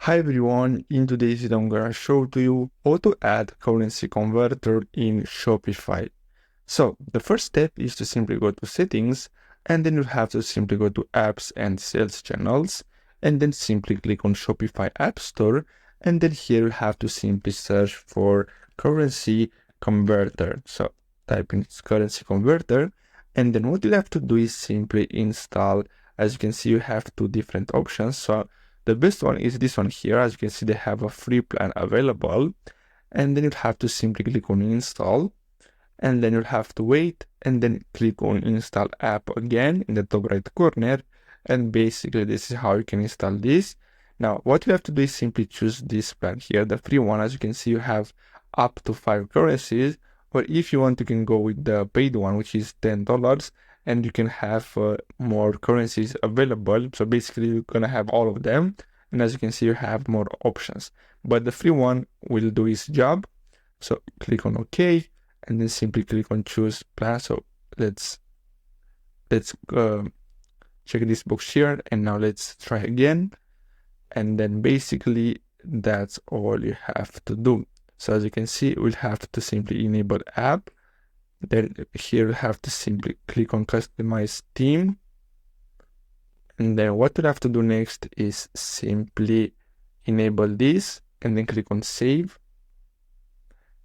Hi everyone, in today's video I'm gonna show to you how to add currency converter in Shopify. So the first step is to simply go to settings, and then you have to simply go to apps and sales channels, and then simply click on Shopify App Store, and then here you have to simply search for currency converter. So type in currency converter, and then what you have to do is simply install. As you can see, you have two different options. So the best one is this one here. As you can see, they have a free plan available, and then you have to simply click on install, and then you'll have to wait and then click on install app again in the top right corner, and basically this is how you can install this. Now what you have to do is simply choose this plan here, the free one. As you can see, you have up to 5 currencies, or if you want you can go with the paid one, which is $10, and you can have more currencies available. So basically you're gonna have all of them, and as you can see you have more options, but the free one will do its job. So click on OK, and then simply click on choose plan. So let's check this box here, and now let's try again, and then basically that's all you have to do. So as you can see, we'll have to simply enable app, then here you have to simply click on customize theme, and then what you'll have to do next is simply enable this and then click on save,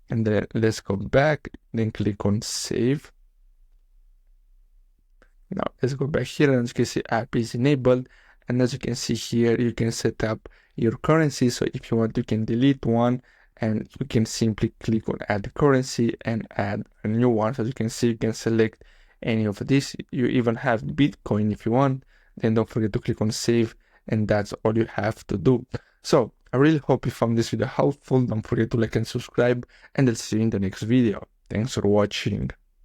and then let's go back, then click on save. Now let's go back here, and as you can see app is enabled, and as you can see here you can set up your currency. So if you want you can delete one, and you can simply click on add currency and add a new one. So as you can see you can select any of this. You even have Bitcoin if you want. Then don't forget to click on save, and that's all you have to do. So I really hope you found this video helpful. Don't forget to like and subscribe, and I'll see you in the next video. Thanks for watching.